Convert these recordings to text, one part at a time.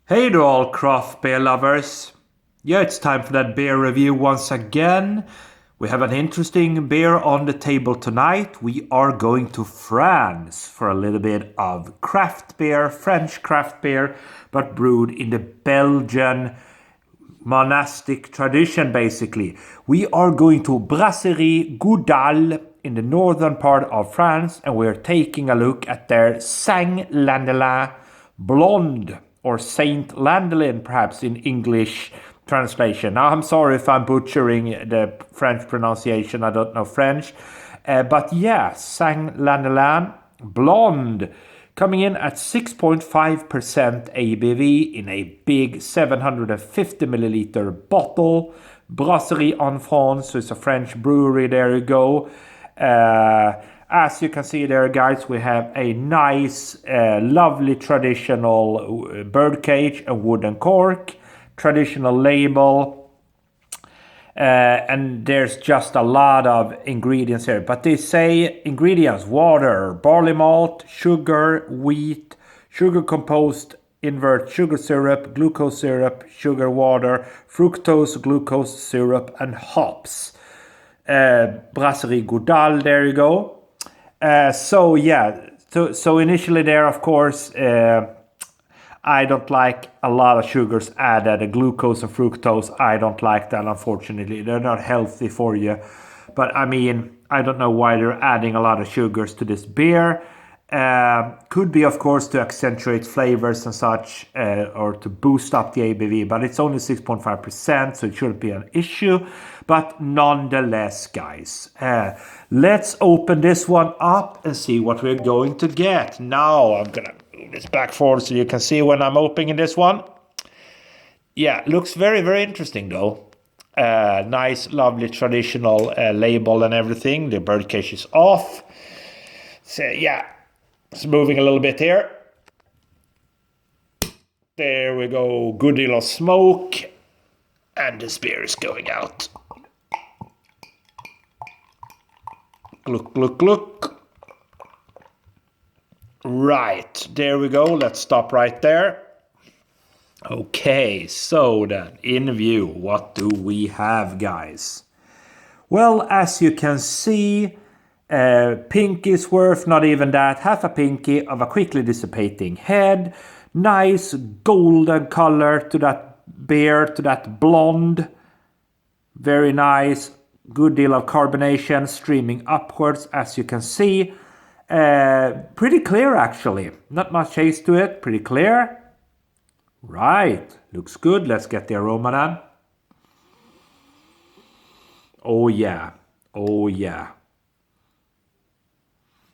Hey to all craft beer lovers. Yeah, it's time for that beer review once again. We have an interesting beer on the table tonight. We are going to France for a little bit of craft beer, French craft beer, but brewed in the Belgian monastic tradition basically. We are going to Brasserie Goudale in the northern part of France, and we're taking a look at their Saint Landelin Blonde, or Saint Landelin perhaps in English translation. Now I'm sorry if I'm butchering the French pronunciation, I don't know French. But yeah, Saint Landelin Blonde coming in at 6.5% ABV in a big 750 milliliter bottle. Brasserie en France, so it's a French brewery, there you go. As you can see there, guys, we have a nice, lovely traditional birdcage, a wooden cork, traditional label, and there's just a lot of ingredients here. But they say ingredients: water, barley malt, sugar, wheat, sugar composed invert sugar syrup, glucose syrup, sugar water, fructose, glucose syrup, and hops. Brasserie Goudale, there you go. So yeah, so initially there, of course, I don't like a lot of sugars added, the glucose and fructose. I don't like that, unfortunately. They're not healthy for you. But I mean, I don't know why they're adding a lot of sugars to this beer. Could be, of course, to accentuate flavors and such, or to boost up the ABV, but it's only 6.5%, so it shouldn't be an issue. But nonetheless, guys, let's open this one up and see what we're going to get. Now, I'm gonna move this back forward so you can see when I'm opening this one. Yeah, looks very, very interesting though. Nice, lovely, traditional label and everything. The birdcage is off. So yeah, it's moving a little bit here. There we go. Good deal of smoke. And the beer is going out. Look, look, look. Right, there we go. Let's stop right there. Okay, so then, in view, what do we have, guys? Well, as you can see, pinky's worth, not even that, half a pinky of a quickly dissipating head. Nice golden color to that beer, to that blonde. Very nice. Good deal of carbonation streaming upwards, as you can see. Pretty clear, actually. Not much haze to it. Pretty clear. Right. Looks good. Let's get the aroma then. Oh, yeah. Oh, yeah.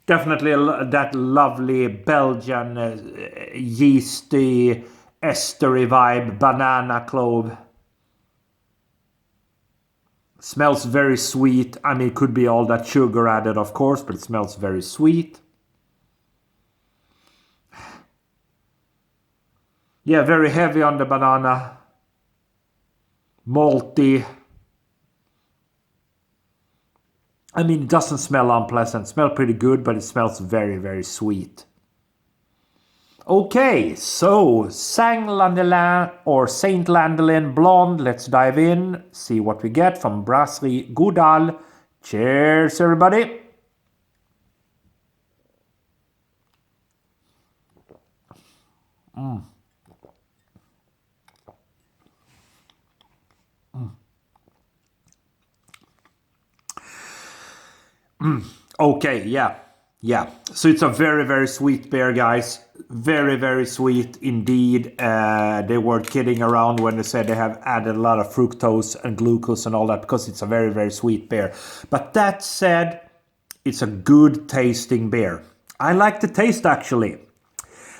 Definitely that lovely Belgian yeasty, estery vibe, banana clove. Smells very sweet. I mean, it could be all that sugar added, of course, but it smells very sweet. Yeah, very heavy on the banana. Malty. I mean, it doesn't smell unpleasant. It smells pretty good, but it smells very, very sweet. Okay, so Saint Landelin or Saint Landelin Blonde. Let's dive in, see what we get from Brasserie Goudale. Cheers, everybody. Okay, yeah. Yeah, so it's a very, very sweet beer, guys. Very, very sweet indeed. They weren't kidding around when they said they have added a lot of fructose and glucose and all that, because it's a very, very sweet beer. But that said, it's a good tasting beer. I like the taste, actually.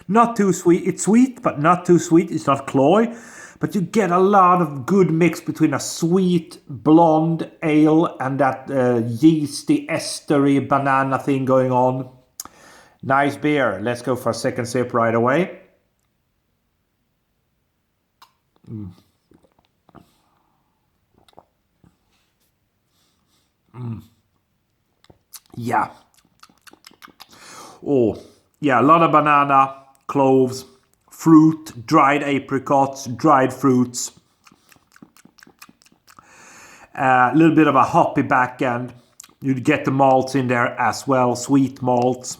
Not too sweet. It's sweet, but not too sweet. It's not cloy. But you get a lot of good mix between a sweet blonde ale and that yeasty, estery banana thing going on. Nice beer. Let's go for a second sip right away. Yeah. Oh, yeah, a lot of banana, cloves, fruit, dried apricots, dried fruits. A little bit of a hoppy back end. You get the malts in there as well, sweet malts.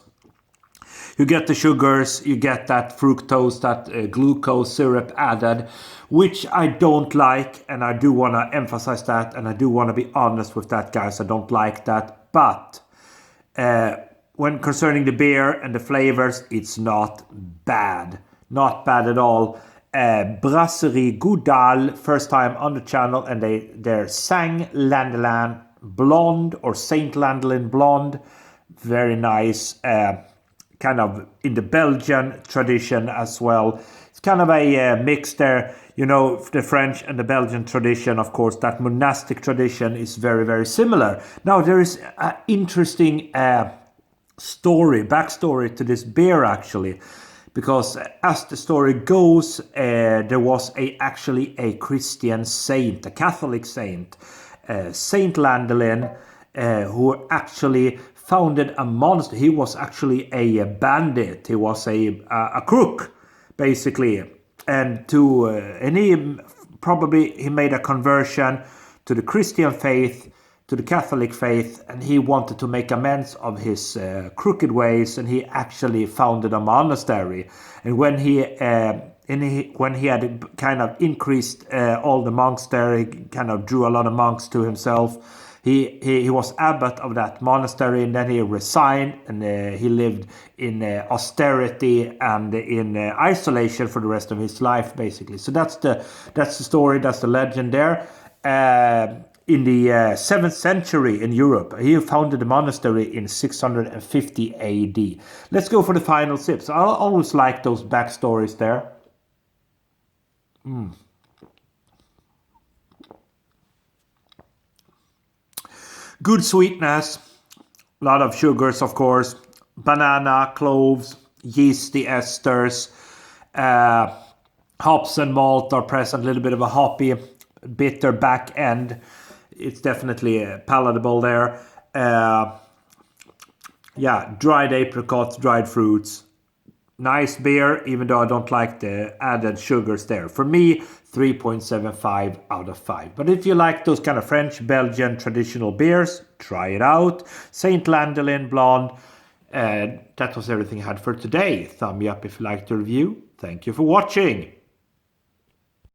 You get the sugars, you get that fructose, that glucose syrup added, which I don't like, and I do want to emphasize that, and I do want to be honest with that, guys. I don't like that, but when concerning the beer and the flavors, it's not bad. Not bad at all. Brasserie Goudale, first time on the channel, and they're Sang Landelin Blonde or Saint Landelin Blonde. Very nice. Kind of in the Belgian tradition as well. It's kind of a mix there. You know, the French and the Belgian tradition, of course, that monastic tradition is very, very similar. Now, there is an interesting backstory to this beer, actually. Because as the story goes, there was actually a Christian saint, a Catholic saint, Saint Landelin, who actually founded a monastery. He was actually a bandit. He was a crook, basically, and he made a conversion to the Christian faith, to the Catholic faith, and he wanted to make amends of his crooked ways, and he actually founded a monastery. And when he had kind of increased all the monks there, he kind of drew a lot of monks to himself. He was abbot of that monastery, and then he resigned, and he lived in austerity and in isolation for the rest of his life, basically. So that's the story, that's the legend there. In the 7th century in Europe, he founded the monastery in 650 AD. Let's go for the final sips. I always like those backstories there. Good sweetness, a lot of sugars, of course, banana, cloves, yeasty esters, hops and malt are present, a little bit of a hoppy, bitter back end. It's definitely palatable there. Dried apricots, dried fruits. Nice beer, even though I don't like the added sugars there. For me, 3.75 out of 5. But if you like those kind of French, Belgian traditional beers, try it out. Saint Landelin Blonde. That was everything I had for today. Thumb me up if you liked the review. Thank you for watching.